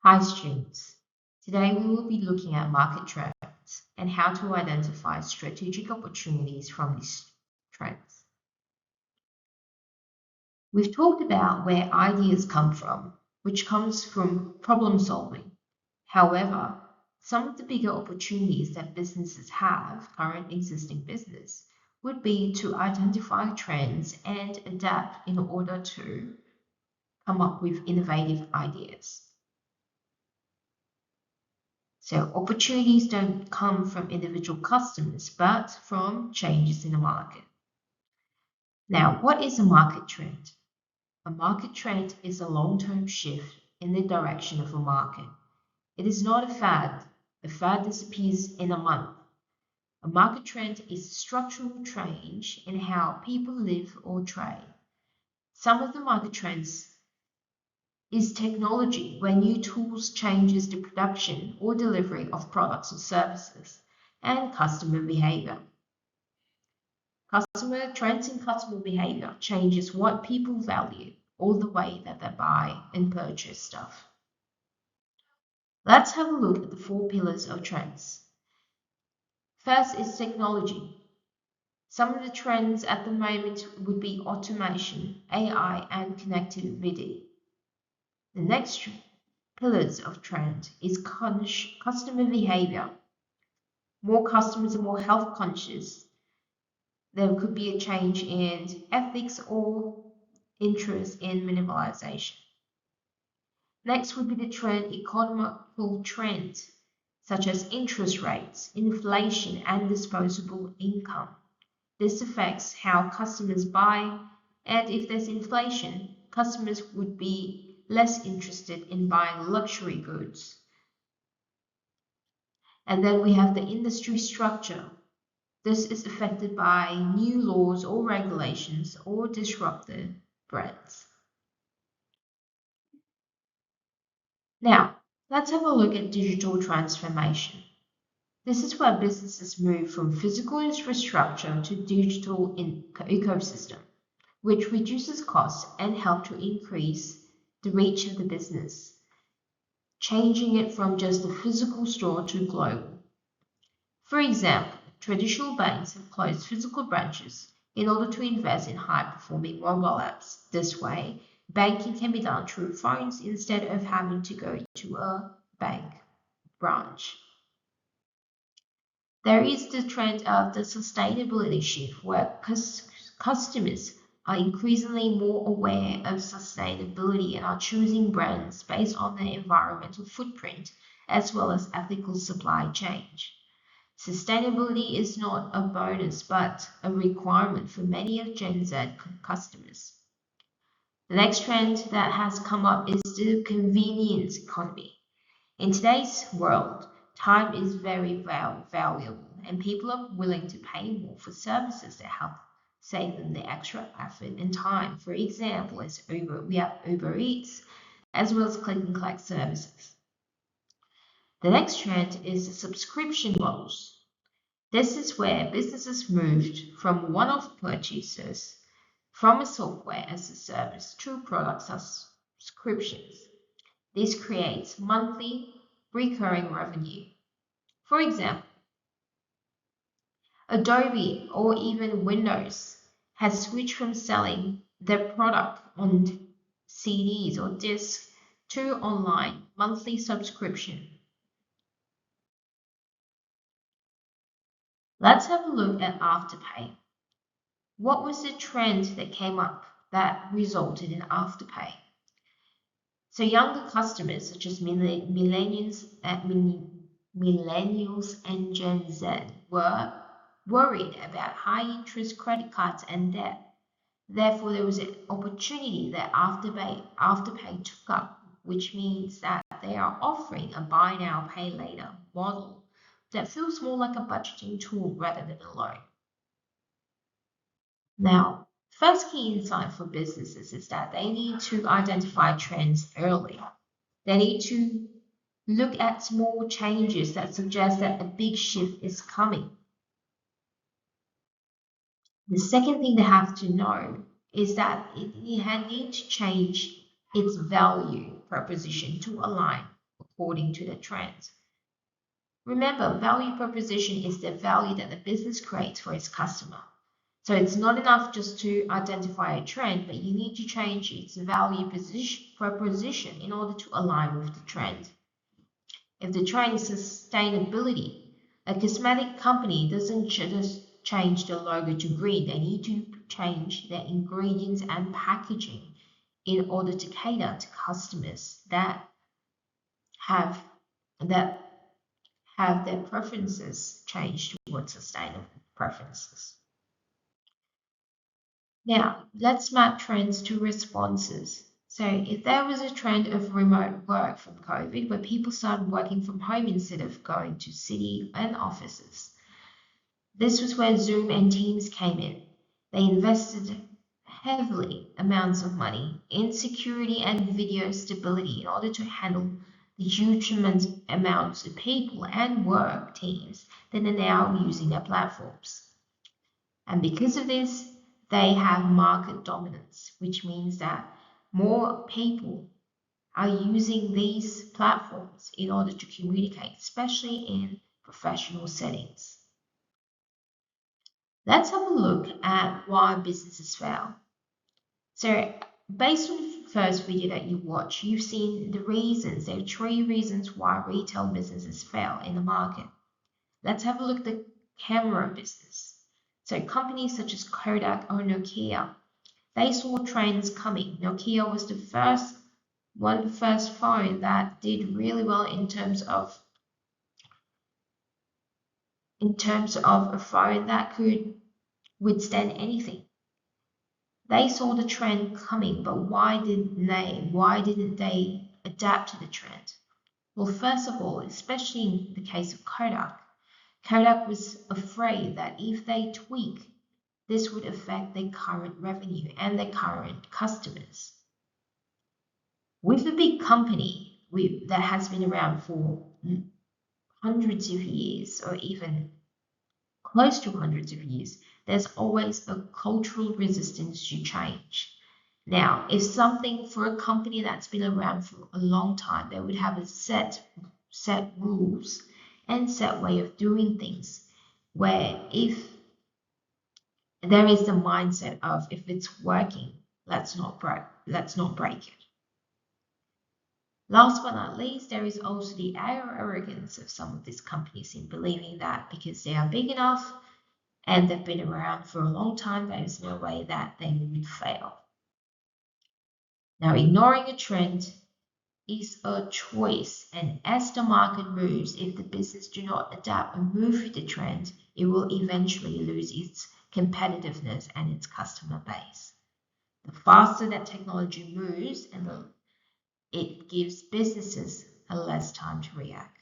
Hi students, today we will be looking at market trends and how to identify strategic opportunities from these trends. We've talked about where ideas come from, which comes from problem solving. However, some of the bigger opportunities that businesses have, current existing business, would be to identify trends and adapt in order to come up with innovative ideas. So opportunities don't come from individual customers, but from changes in the market. Now, what is a market trend? A market trend is a long-term shift in the direction of a market. It is not a fad. A fad disappears in a month. A market trend is structural change in how people live or trade. Some of the market trends is technology, where new tools changes the production or delivery of products or services, and customer behavior. Customer trends in customer behavior changes what people value or the way that they buy and purchase stuff. Let's have a look at the 4 pillars of trends. First is technology. Some of the trends at the moment would be automation, AI, and connectivity. The next pillars of trend is customer behavior. More customers are more health conscious. There could be a change in ethics or interest in minimalization. Next would be the trend economical trends, such as interest rates, inflation, and disposable income. This affects how customers buy, and if there's inflation, customers would be less interested in buying luxury goods. And then we have the industry structure. This is affected by new laws or regulations or disruptive brands. Now, let's have a look at digital transformation. This is where businesses move from physical infrastructure to digital ecosystem, which reduces costs and help to increase the reach of the business, changing it from just a physical store to global. For example, traditional banks have closed physical branches in order to invest in high-performing mobile apps. This way, banking can be done through phones instead of having to go to a bank branch. There is the trend of the sustainability shift, where customers are increasingly more aware of sustainability and are choosing brands based on their environmental footprint as well as ethical supply chain. Sustainability is not a bonus but a requirement for many of Gen Z customers. The next trend that has come up is the convenience economy. In today's world, time is very valuable and people are willing to pay more for services that help save them the extra effort and time. For example, we have Uber Eats as well as click and collect services. The next trend is the subscription models. This is where businesses moved from one-off purchases from a software as a service to product subscriptions. This creates monthly recurring revenue. For example, Adobe or even Windows has switched from selling their product on CDs or discs to online monthly subscription. Let's have a look at Afterpay. What was the trend that came up that resulted in Afterpay? So younger customers such as millennials and Gen Z were worried about high interest credit cards and debt. Therefore, there was an opportunity that Afterpay took up, which means that they are offering a buy now, pay later model that feels more like a budgeting tool rather than a loan. Now, first key insight for businesses is that they need to identify trends early. They need to look at small changes that suggest that a big shift is coming. The second thing they have to know is that it needs to change its value proposition to align according to the trends. Remember, value proposition is the value that the business creates for its customer. So it's not enough just to identify a trend, but you need to change its value proposition in order to align with the trend. If the trend is sustainability, a cosmetic company doesn't just change the logo to green, they need to change their ingredients and packaging in order to cater to customers that have that have their preferences changed towards sustainable preferences. Now, let's map trends to responses. So if there was a trend of remote work from COVID, where people started working from home instead of going to city and offices, this was where Zoom and Teams came in. They invested heavily amounts of money in security and video stability in order to handle the huge amounts of people and work teams that are now using their platforms. And because of this, they have market dominance, which means that more people are using these platforms in order to communicate, especially in professional settings. Let's have a look at why businesses fail. So based on the first video that you watched, you've seen the reasons. There are 3 reasons why retail businesses fail in the market. Let's have a look at the camera business. So companies such as Kodak or Nokia, they saw trends coming. Nokia was the first phone that did really well in terms of a phone that could withstand anything. They saw the trend coming, but why didn't they adapt to the trend? Well, first of all, especially in the case of Kodak, Kodak was afraid that if they tweak, this would affect their current revenue and their current customers. With a big company that has been around for hundreds of years or even close to hundreds of years, there's always a cultural resistance to change. Now, if something for a company that's been around for a long time, they would have a set rules and set way of doing things, where if there is the mindset of if it's working, let's not break it. Last but not least, there is also the arrogance of some of these companies in believing that because they are big enough and they've been around for a long time, there is no way that they would fail. Now, ignoring a trend is a choice, and as the market moves, if the business do not adapt and move with the trend, it will eventually lose its competitiveness and its customer base. The faster that technology moves, and it gives businesses a less time to react.